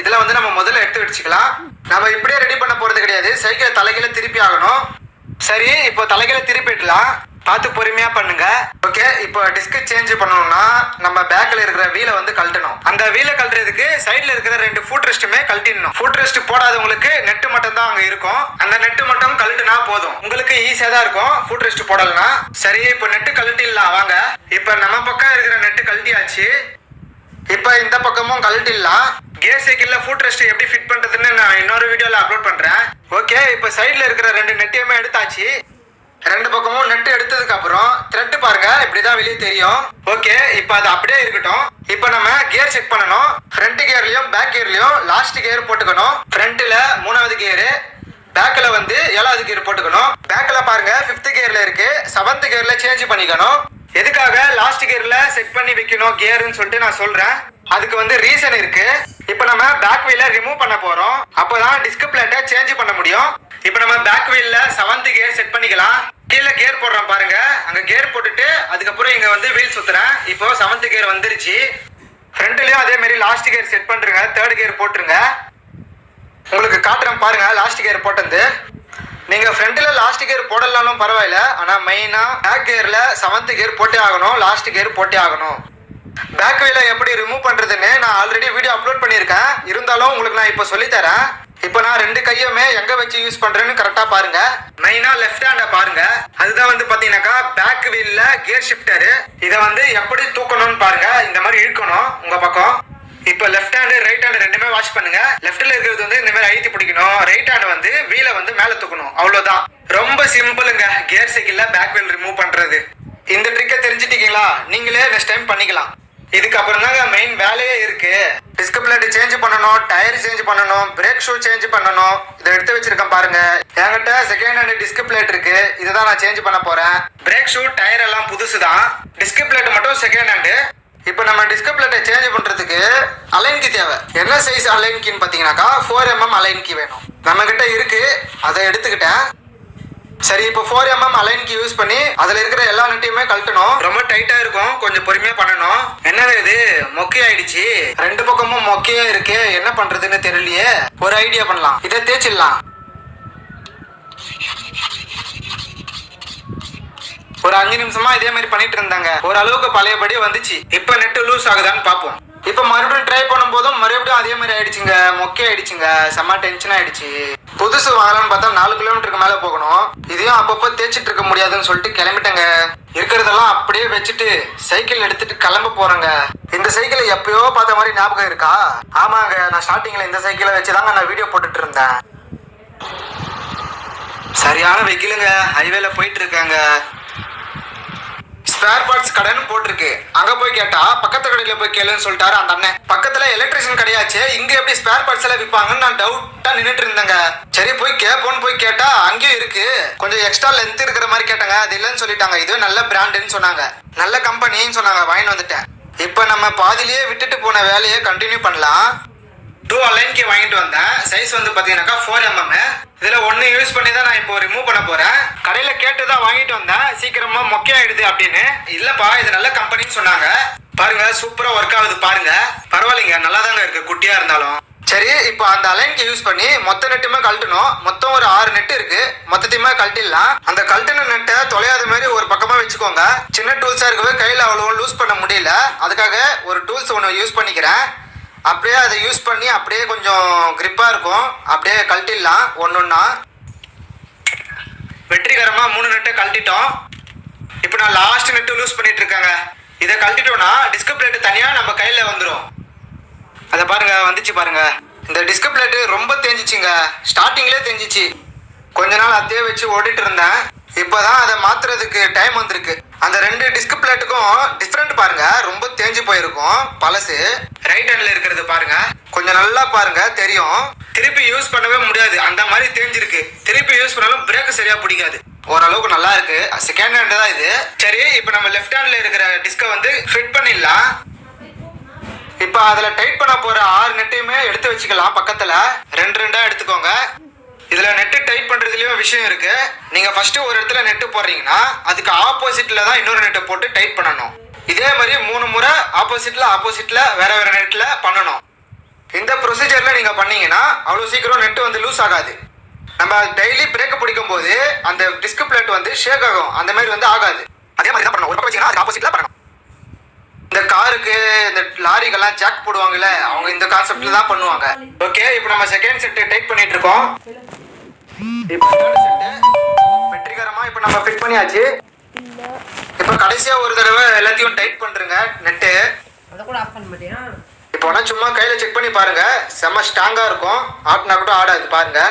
இதுல வந்து நம்ம முதல்ல எடுத்து வச்சுக்கலாம். நம்ம இப்படியே ரெடி பண்ண போறது கிடையாது, சைக்கிளை தலைகீழ திருப்பி ஆகணும். சரி, இப்போ தலைகீழ திருப்பிடலாம், பார்த்து பொறுமையா பண்ணுங்க. ஓகே, இப்போ டிஸ்க் சேஞ்ச் பண்ணணும்னா நம்ம பேக்ல இருக்கிற வீலை வந்து கழட்டணும். அந்த வீலை கழட்டுறதுக்கு சைடுல இருக்கிற 2 ஃபுட் ரெஸ்ட்டுமே கழட்டிடணும். ஃபுட் ரெஸ்ட் போடாதவங்களுக்கு நெட் மட்டும் தான் அங்க இருக்கும், அந்த நெட் மட்டும் கழட்டினா போதும், உங்களுக்கு ஈஸியா தான் இருக்கும் ஃபுட் ரெஸ்ட் போடலனா. சரி, இப்போ நெட் கழட்டிடலாம் வாங்க. இப்போ நம்ம பக்கம் இருக்கிற நெட் கழட்டியாச்சு, இப்போ இந்த பக்கமும் கழட்டிடலாம். கியர் சைக்கிள்ல ஃபுட் ரெஸ்ட் எப்படி ஃபிட் பண்றதுன்னு நான் இன்னொரு வீடியோல அப்லோட் பண்றேன். ஓகே, இப்போ சைடுல இருக்கிற 2 நெட்டையுமே எடுத்தாச்சு. 2 பக்கமும் நெட் எடுத்ததுக்கு அப்புறம் த்ரெட் பாருங்க இப்படிதான் வெளியே தெரியும். ஓகே, இப்போ அது அப்படியே இருக்கட்டும். இப்போ நம்ம கியர் செக் பண்ணணும். ஃப்ரண்ட் கியர்லயும் பேக் கியர்லயும் லாஸ்ட் கியர் போட்டுக்கணும். ஃப்ரண்ட்ல 3வது கியர், பேக்ல வந்து 7வது கியர் போட்டுக்கணும். பேக்ல பாருங்க 5th கியர்ல இருக்கு, 7th கியர்ல சேஞ்ச் பண்ணிக்கணும். எதுக்காக லாஸ்ட் கியர்ல செட் பண்ணி வைக்கணும் கியர்னு சொல்லிட்டு நான் சொல்றேன். அதுக்கு வந்து ரீசன் இருக்கு. இப்போ நம்ம பேக் வீல ரிமூவ் பண்ண போறோம், அப்பதான் டிஸ்க் பிளேட்டை சேஞ்ச் பண்ண முடியும். இப்போ நம்ம பேக் வீல்ல 7th கியர் செட் பண்ணிக்கலாம். கீழே கியர் போடுறோம் பாருங்க, அங்க கியர் போட்டுட்டு அதுக்கப்புறம் இங்க வந்து வீல் சுத்துறேன். இப்போ 7th கியர் வந்துருச்சு. ஃப்ரண்ட்லயும் அதே மாதிரி லாஸ்ட் கியர் செட் பண்றீங்க, 3rd கியர் போட்டுருங்க. உங்களுக்கு காட்டுறேன் பாருங்க லாஸ்ட் கியர் போட்டது. நீங்க ஃப்ரண்ட்ல லாஸ்ட் கியர் போடலாலும் பரவாயில்ல, ஆனா மெயினா பேக் கியர்ல 7th கியர் போட்டே ஆகணும், லாஸ்ட் கியர் போட்டே ஆகணும். பேக் வீலை எப்படி ரிமூவ் பண்றதுன்னு நான் ஆல்ரெடி வீடியோ அப்லோட் பண்ணியிருக்கேன், இருந்தாலும் உங்களுக்கு நான் இப்போ சொல்லித்தரேன். இப்போ நான் 2 கையுமே எங்க வச்சு யூஸ் பண்றேன்னு கரெக்டா பாருங்க. மெயினா லெஃப்ட் ஹேண்ட பாருங்க, அதுதான் வந்து பாத்தீங்கன்னாக்கா பேக் வீல்ல கியர் ஷிஃப்டர். இதை வந்து எப்படி தூக்கணும்னு பாருங்க, இந்த மாதிரி இழுக்கணும் உங்க பக்கம். இப்போ லெஃப்ட் ஹேண்ட் ரைட் ஹேண்ட் ரெண்டுமே வாஷ் பண்ணுங்க. லெஃப்ட்ல இருக்கிறது வந்து இந்த மாதிரி அழுத்தி பிடிக்கணும், ரைட் ஹேண்ட் வந்து வீலை வந்து மேல தூக்கணும், அவ்வளவுதான். ரொம்ப சிம்பிளுங்க கியர் சைக்கிள்ல பேக் வீல் ரிமூவ் பண்றது. இந்த ட்ரிக்கை தெரிஞ்சுட்டீங்களா, நீங்களே நெக்ஸ்ட் டைம் பண்ணிக்கலாம். இதுக்கப்புறம் தாங்க மெயின் வேலையே இருக்கு. டிஸ்க் பிளேட் சேஞ்ச் பண்ணணும், டயர் சேஞ்ச் பண்ணணும், பிரேக் ஷூ சேஞ்ச் பண்ணணும். இதை எடுத்து வச்சிருக்கேன் பாருங்க, என்கிட்ட செகண்ட் ஹேண்ட் டிஸ்க் பிளேட் இருக்கு, இதுதான் நான் சேஞ்ச் பண்ண போறேன். பிரேக் ஷூ டயர் எல்லாம் புதுசுதான், டிஸ்க் பிளேட் மட்டும் செகண்ட் ஹேண்டு. இப்போ நம்ம டிஸ்க் பிளேட்டை சேஞ்ச் பண்றதுக்கு அலைன் கீ தேவை. என்ன சைஸ் அலைன் கீன்னு பாத்தீங்கன்னாக்கா 4mm அலைன் கீ வேணும். நம்ம கிட்ட இருக்கு, அதை எடுத்துக்கிட்டேன். சரி, இப்போ 4mm அலைன் கீ யூஸ் பண்ணி அதுல இருக்கிற எல்லா நெட்டையுமே கழட்டணும். ரொம்ப டைட்டா இருக்கும், கொஞ்சம் பொறுமையா பண்ணணும். என்னது இது மொக்கை ஆயிடுச்சு, 2 பக்கமும் மொக்கையா இருக்கு, என்ன பண்றதுன்னு தெரியலையே. ஒரு ஐடியா பண்ணலாம், இதை தேய்ச்சிடலாம். ஒரு 5 நிமிஷமா இதே மாதிரி பண்ணிட்டு இருந்தாங்க, ஓரளவுக்கு பழையபடி வந்துச்சு. இப்ப நெட் லூஸ் ஆகுதான்னு பாப்போம். இப்ப மறுபடியும் ட்ரை பண்ணும் போதும் மறுபடியும் அதே மாதிரி ஆயிடுச்சுங்க, மொக்கை ஆயிடுச்சுங்க, செம்ம டென்ஷன் ஆயிடுச்சு. புதுசு வாங்கலாம்னு பார்த்தா 4 கிலோமீட்டருக்கு மேல போகணும். இதையும் அப்பப்போ தேய்ச்சிட்டு இருக்க முடியாதுன்னு சொல்லிட்டு கிளம்பிட்டேங்க. இருக்கிறதெல்லாம் அப்படியே வச்சுட்டு சைக்கிள் எடுத்துட்டு கிளம்ப போறேங்க. இந்த சைக்கிள் எப்பயோ பார்த்த மாதிரி ஞாபகம் இருக்கா? ஆமாங்க, நான் ஸ்டார்டிங்ல இந்த சைக்கிளை வச்சுதாங்க நான் வீடியோ போட்டுட்டு இருந்தேன். சரியான வெயிலுங்க, ஹைவேல போயிட்டு இருக்காங்க. ஸ்பேர் பார்ட்ஸ் கடைன்னு போட்டிருக்கு, அங்க போய் கேட்டா பக்கத்து கடையில போய் கேளுன்னு சொல்லிட்டாரு அந்த அண்ணன். பக்கத்துல எலக்ட்ரிஷியன் கடையாச்சு, இங்க எப்படி ஸ்பேர் பார்ட்ஸ் எல்லாம் விற்பாங்கன்னு நான் டவுட்டா நின்னுட்டு இருந்தேங்க. சரி போய் கேட்போன்னு போய் கேட்டா அங்கேயும் இருக்கு, கொஞ்சம் எக்ஸ்ட்ரா லென்த் இருக்கிற மாதிரி கேட்டாங்க, அது இல்லைன்னு சொல்லிட்டாங்க. இதுவே நல்ல பிராண்டுன்னு சொன்னாங்க, நல்ல கம்பெனின்னு சொன்னாங்க, வாங்கிட்டு வந்துட்டேன். இப்ப நம்ம பாதிலேயே விட்டுட்டு போன வேலையை கண்டினியூ பண்ணலாம். 2 அலைன் கீ வாங்கிட்டு வந்தேன், சைஸ் வந்து பாத்தீங்கன்னாக்கா 4mm. இதுல 1 யூஸ் பண்ணி தான் நான் இப்போ ரிமூவ் பண்ண போறேன். கடையில கேட்டுதான் வாங்கிட்டு வந்தேன், சீக்கிரமா மொக்கையாயிடுது அப்படின்னு. இல்லப்பா இது நல்ல கம்பெனின்னு சொன்னாங்க. பாருங்க சூப்பரா ஒர்க் ஆகுது பாருங்க, பரவாயில்லைங்க, நல்லா தாங்க இருக்கு குட்டியா இருந்தாலும். சரி, இப்போ அந்த அலைன் கீ யூஸ் பண்ணி மொத்த நெட்டுமே கழட்டணும். மொத்தம் ஒரு 6 நெட் இருக்கு, மொத்தத்தையுமே கழட்டிடலாம். அந்த கழட்டின நெட்டை தொலையாத மாதிரி ஒரு பக்கமா வச்சுக்கோங்க. சின்ன டூல்ஸா இருக்கவே கையில அவ்வளவு லூஸ் பண்ண முடியல, அதுக்காக ஒரு டூல்ஸ் ஒன்று யூஸ் பண்ணிக்கிறேன். அப்படியே அதை யூஸ் பண்ணி அப்படியே கொஞ்சம் கிரிப்பா இருக்கும், அப்படியே கழட்டிடலாம் ஒன்னொன்னா. வெற்றிகரமா 3 நெட்டை கழட்டிட்டோம். இப்போ நான் லாஸ்ட் நெட்டு லூஸ் பண்ணிட்டு இருக்காங்க. இதை கழட்டிட்டோம்னா டிஸ்க் பிளேட் தனியா நம்ம கையில வந்துடும். அதை பாருங்க வந்துச்சு பாருங்க. இந்த டிஸ்க் பிளேட் ரொம்ப தேஞ்சிச்சுங்க, ஸ்டார்டிங்லேயே தேஞ்சிச்சு. கொஞ்ச நாள் அதே வச்சு ஓடிட்டு இருந்தேன், இப்போதான் அதை மாத்துறதுக்கு டைம் வந்திருக்கு. அந்த 2 டிஸ்க் பிளேட்டுக்கும் டிஃபரெண்ட் பாருங்க, ரொம்ப தேஞ்சு போயிருக்கும் பழசு. ரைட் ஹேண்ட்ல இருக்கிறது பாருங்க, கொஞ்சம் நல்லா பாருங்க தெரியும். திருப்பி யூஸ் பண்ணவே முடியாது, அந்த மாதிரி தேஞ்சிருக்கு. திருப்பி யூஸ் பண்ணாலும் பிரேக் சரியா பிடிக்காது. ஓரளவுக்கு நல்லா இருக்கு, செகண்ட் ஹேண்ட் தான் இது. சரி, இப்போ நம்ம லெஃப்ட் ஹேண்ட்ல இருக்கிற டிஸ்கை வந்து ஃபிட் பண்ணிடலாம். இப்போ அதுல டைட் பண்ண போற 6 நெட்டையுமே எடுத்து வச்சுக்கலாம். பக்கத்துல 2 எடுத்துக்கோங்க. இதுல நெட் டைட் பண்றதுலயும் விஷயம் இருக்கு. நீங்க ஃபர்ஸ்ட் ஒரு இடத்துல நெட் போடுறீங்கன்னா அதுக்கு ஆப்போசிட்ல தான் இன்னொரு நெட்டை போட்டு டைட் பண்ணணும். இதே மாதிரி 3 முறை ஆப்போசிட்ல வேற வேற நெட்ல பண்ணணும். இந்த ப்ரொசீஜர்ல நீங்க பண்ணீங்கன்னா அவ்வளவு சீக்கிரம் நெட் வந்து லூஸ் ஆகாது. நம்ம டெய்லி பிரேக் பிடிக்கும் போது அந்த டிஸ்க் பிளேட் வந்து ஷேக் ஆகும், அந்த மாதிரி வந்து ஆகாது. அதே மாதிரி தான் பண்ணணும். ஒரு பக்கம் வச்சீங்கன்னா அது ஆப்போசிட்ல பண்ணணும். இந்த காருக்கு இந்த லாரிக்கெல்லாம் ஜாக் போடுவாங்கல்ல, அவங்க இந்த கான்செப்ட்ல தான் பண்ணுவாங்க. ஓகே, இப்போ நம்ம செகண்ட் செட் டைட் பண்ணிட்டு இருக்கோம். இப்போ தேர்ட் செட் வெற்றிகரமா இப்போ நம்ம ஃபிட் பண்ணியாச்சு. இப்போ கடைசியா ஒரு தடவை எல்லாத்தையும் டைட் பண்றீங்க நெட்டு. அத கூட ஆஃப் பண்ண மாட்டியா? இப்போ வேணா சும்மா கையில செக் பண்ணி பாருங்க, செம்ம ஸ்ட்ராங்கா இருக்கும். ஆட்டினா கூட ஆடாது பாருங்க.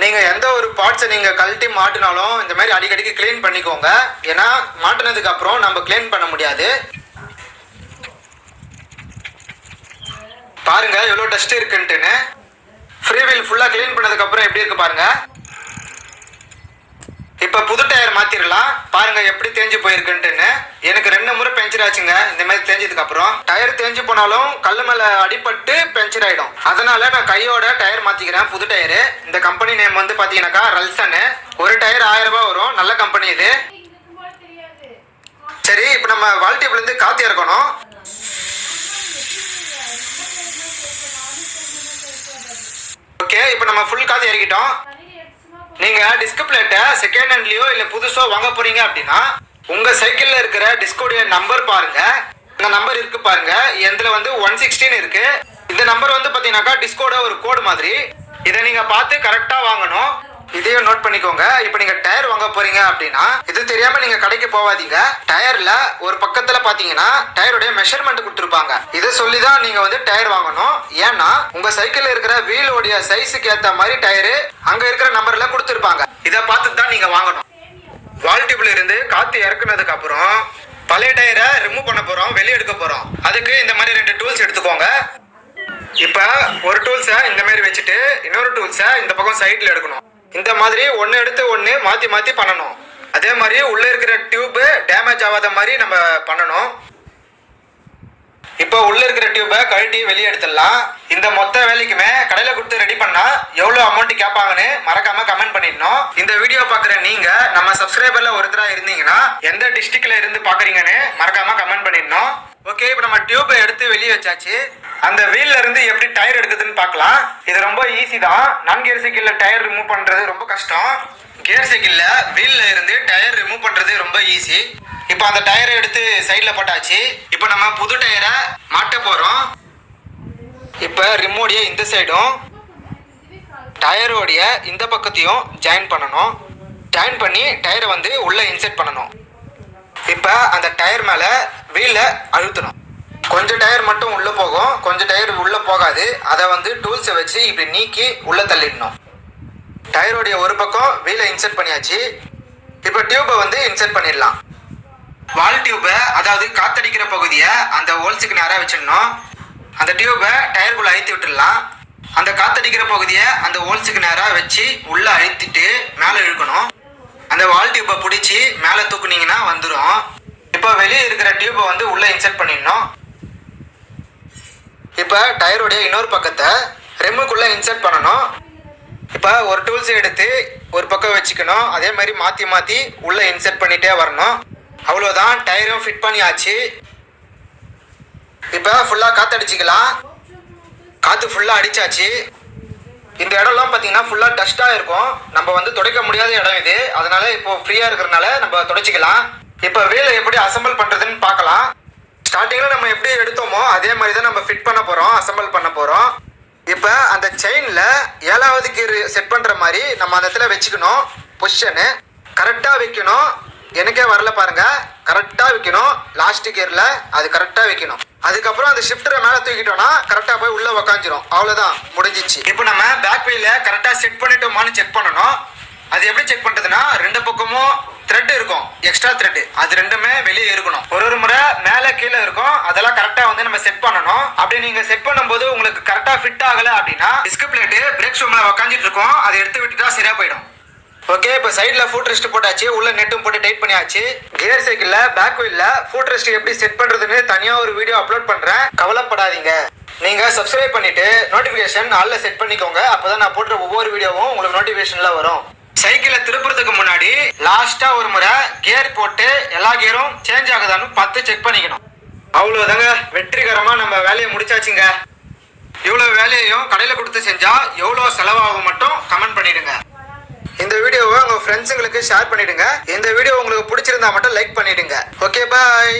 நீங்க எந்த ஒரு பார்ட்ஸை நீங்க கழட்டி மாட்டினாலும் இந்த மாதிரி அடிக்கடிக்கு கிளீன் பண்ணிக்கோங்க. ஏன்னா மாட்டினதுக்கு அப்புறம் நம்ம கிளீன் பண்ண முடியாது. பாருங்க எவ்வளவு டஸ்ட் இருக்குன்ட்டுன்னு. ஃப்ரீ வீல் ஃபுல்லா கிளீன் பண்ணதுக்கு அப்புறம் எப்படி இருக்கு பாருங்க. இப்ப புது டயர் மாத்திரலாம். பாருங்க எப்படி தேஞ்சு போயிருக்குன்ட்டுன்னு. எனக்கு 2 முறை பஞ்சர் ஆச்சுங்க. இந்த மாதிரி தேஞ்சதுக்கு அப்புறம் டயர் தேஞ்சு போனாலும் கல்லு மேல அடிபட்டு பஞ்சர் ஆயிடும். அதனால நான் கையோட டயர் மாத்திக்கிறேன், புது டயரு. இந்த கம்பெனி நேம் வந்து பாத்தீங்கன்னாக்கா ரல்சன். ஒரு டயர் 1000 ரூபாய் வரும், நல்ல கம்பெனி இது. சரி, இப்ப நம்ம வால் டியூப்ல இருந்து காத்து இறக்கணும். ஓகே, இப்ப நம்ம ஃபுல் காத்து இறக்கிட்டோம். நீங்க டிஸ்க் பிளேட்டை செகண்ட் ஹேண்ட்லயோ இல்ல புதுசோ வாங்க போறீங்க அப்படின்னா உங்க சைக்கிள்ல இருக்கிற டிஸ்கோடைய நம்பர் பாருங்க. இந்த நம்பர் இருக்கு பாருங்க, இதுல வந்து 116 இருக்கு. இந்த நம்பர் வந்து பாத்தீங்கன்னாக்கா டிஸ்கோட ஒரு கோடு மாதிரி. இதை நீங்க பார்த்து கரெக்டா வாங்கணும். இதையும் நோட் பண்ணிக்கோங்க. இப்போ நீங்க டயர் வாங்க போறீங்க அப்படின்னா இது தெரியாம நீங்க கடைக்கு போவாதீங்க. டயர்ல ஒரு பக்கத்துல பாத்தீங்கன்னா டயருடைய மெஷர்மெண்ட் கொடுத்துருப்பாங்க. இதை சொல்லிதான் நீங்க வந்து டயர் வாங்கணும். ஏன்னா உங்க சைக்கிள்ல இருக்கிற வீலோடைய சைஸுக்கு ஏத்த மாதிரி டயரு அங்க இருக்கிற நம்பர்ல கொடுத்துருப்பாங்க. இதை பார்த்து தான் நீங்க வாங்கணும். வால் டியூப்ல இருந்து காத்து இறக்குனதுக்கு அப்புறம் பழைய டயரை ரிமூவ் பண்ண போறோம், வெளியே எடுக்க போறோம். அதுக்கு இந்த மாதிரி 2 டூல்ஸ் எடுத்துக்கோங்க. இப்ப ஒரு டூல்ஸை இந்த மாதிரி வச்சுட்டு இன்னொரு டூல்ஸை இந்த பக்கம் சைட்ல எடுக்கணும். இந்த மாதிரி ஒன்னு எடுத்து ஒன்னு மாத்தி மாத்தி பண்ணணும். அதே மாதிரி உள்ள இருக்கிற டியூப் டேமேஜ் ஆகாத மாதிரி நம்ம பண்ணணும். இப்போ உள்ள இருக்கிற டியூபை கழட்டி வெளியே எடுத்துடலாம். இந்த மொத்த வேலைக்குமே கடையில கொடுத்து ரெடி பண்ணா எவ்வளவு அமௌண்ட் கேட்பாங்கன்னு மறக்காம கமெண்ட் பண்ணிடணும். இந்த வீடியோ பாக்குற நீங்க நம்ம சப்ஸ்கிரைபர்ல ஒருத்தரா இருந்தீங்கன்னா எந்த டிஸ்ட்ரிக்ட்ல இருந்து பாக்குறீங்கன்னு மறக்காம கமெண்ட் பண்ணிடணும். ஓகே, இப்போ நம்ம டியூபை எடுத்து வெளியே வச்சாச்சு. அந்த வீல்ல இருந்து எப்படி டயர் எடுக்குதுன்னு பார்க்கலாம். இது ரொம்ப ஈஸி தான். நான் கியர் சைக்கிள்ல டயர் ரிமூவ் பண்றது ரொம்ப கஷ்டம். கியர் சைக்கிள்ல வீல்ல இருந்து டயர் ரிமூவ் பண்றது ரொம்ப ஈஸி. இப்போ அந்த டயரை எடுத்து சைட்ல போட்டாச்சு. இப்போ நம்ம புது டயரை மாட்ட போறோம். இப்போ ரிமோடைய இந்த சைடும் டயரோடைய இந்த பக்கத்தையும் ஜாயின் பண்ணணும். ஜாயின் பண்ணி டயரை வந்து உள்ள இன்செர்ட் பண்ணணும். இப்போ அந்த டயர் மேல வீல்ல அழுத்தணும். கொஞ்சம் டயர் மட்டும் உள்ள போகும், கொஞ்சம் டயர் உள்ள போகாது. அதை வந்து டூல்ஸை வச்சு இப்படி நீக்கி உள்ள தள்ளிடணும். டயரோடைய ஒரு பக்கம் வீலை இன்செர்ட் பண்ணியாச்சு. இப்போ டியூபை வந்து இன்செர்ட் பண்ணிடலாம். வால் டியூபை, அதாவது காத்தடிக்கிற பகுதியை அந்த ஹோல்ஸுக்கு நேராக வச்சிடணும். அந்த டியூபை டயருக்குள்ள அழுத்தி விட்டுடலாம். அந்த காத்தடிக்கிற பகுதியை அந்த ஹோல்ஸுக்கு நேராக வச்சு உள்ள அழுத்திட்டு மேலே இழுக்கணும். அந்த வால் டியூபை பிடிச்சி மேலே தூக்குனீங்கன்னா வந்துடும். இப்போ வெளியே இருக்கிற டியூபை வந்து உள்ள இன்செர்ட் பண்ணிடணும். இப்போ டயருடைய இன்னொரு பக்கத்தை ரெம்முக்குள்ள இன்செர்ட் பண்ணணும். இப்போ ஒரு டூல்ஸ் எடுத்து ஒரு பக்கம் வச்சுக்கணும். அதே மாதிரி மாற்றி மாற்றி உள்ள இன்செர்ட் பண்ணிட்டே வரணும். அவ்வளோதான், டயரும் ஃபிட் பண்ணியாச்சு. இப்போ ஃபுல்லாக காற்று அடிச்சுக்கலாம். காற்று ஃபுல்லாக அடிச்சாச்சு. இந்த இடம்லாம் பார்த்தீங்கன்னா ஃபுல்லாக டஸ்ட்டாக இருக்கும். நம்ம வந்து துடைக்க முடியாத இடம் இது. அதனால இப்போ ஃப்ரீயாக இருக்கிறதுனால நம்ம துடைச்சிக்கலாம். இப்போ வீலை எப்படி அசம்பிள் பண்ணுறதுன்னு பார்க்கலாம். ஸ்டார்டிங்கில் நம்ம எப்படி எடுத்தோமோ அதே மாதிரி தான் நம்ம ஃபிட் பண்ண போகிறோம், அசம்பிள் பண்ண போகிறோம். இப்போ அந்த செயினில் 7வது கியர் செட் பண்ணுற மாதிரி நம்ம அந்த இடத்துல வச்சுக்கணும். பொசிஷனு கரெக்டாக வைக்கணும். எனக்கே வரல பாருங்க, கரெக்டாக வைக்கணும். லாஸ்ட் கியரில் அது கரெக்டாக வைக்கணும். அதுக்கப்புறம் அந்த ஷிஃப்டரை மேலே தூக்கிட்டோம்னா கரெக்டாக போய் உள்ளே உக்காஞ்சிரும். அவ்வளோதான், முடிஞ்சிச்சு. இப்போ நம்ம பேக் வீலை கரெக்டாக செட் பண்ணிட்டோமான்னு செக் பண்ணணும். அது எப்படி செக் பண்ணுறதுன்னா 2 பக்கமும் த்ரெட் இருக்கும், எக்ஸ்ட்ரா த்ரெட். அது ரெண்டுமே வெளியே இருக்கணும். ஒரு முறை மேலே கீழே இருக்கும். அதெல்லாம் கரெக்டாக வந்து நம்ம செட் பண்ணணும். அப்படி நீங்கள் செட் பண்ணும்போது உங்களுக்கு கரெக்டாக ஃபிட் ஆகலை அப்படின்னா டிஸ்க் பிளேட்டு பிரேக் ஷூ மேலே உக்காந்துட்டு இருக்கும். அதை எடுத்து விட்டுட்டா சரியாக போயிடும். ஓகே, இப்போ சைடில் ஃபுட் ரெஸ்ட் போட்டாச்சு. உள்ள நெட்டும் போட்டு டைட் பண்ணியாச்சு. கியர் சைக்கிளில் பேக் வீலில் ஃபுட் ரெஸ்ட் எப்படி செட் பண்ணுறதுன்னு தனியாக ஒரு வீடியோ அப்லோட் பண்ணுறேன், கவலைப்படாதீங்க. நீங்கள் சப்ஸ்கிரைப் பண்ணிட்டு நோட்டிஃபிகேஷன் ஆல்ல செட் பண்ணிக்கோங்க. அப்போ தான் நான் போடுற ஒவ்வொரு வீடியோவும் உங்களுக்கு நோட்டிஃபிகேஷனில் வரும். சைக்கிளை திருப்புறதுக்கு முன்னாடி லாஸ்டா ஒரு முறை கியர் போட்டு எல்லா கியரும் சேஞ்ச் ஆகுதான்னு பார்த்து செக் பண்ணிக்கணும். அவ்வளவுதாங்க, வெற்றிகரமா நம்ம வேலையை முடிச்சாச்சுங்க. இவ்வளவு வேலையையும் கடையில கொடுத்து செஞ்சா எவ்வளவு செலவாகும் மட்டும் கமெண்ட் பண்ணிடுங்க. இந்த வீடியோவை உங்க ஃப்ரெண்ட்ஸுங்களுக்கு ஷேர் பண்ணிடுங்க. இந்த வீடியோ உங்களுக்கு பிடிச்சிருந்தா மட்டும் லைக் பண்ணிடுங்க. Okay bye.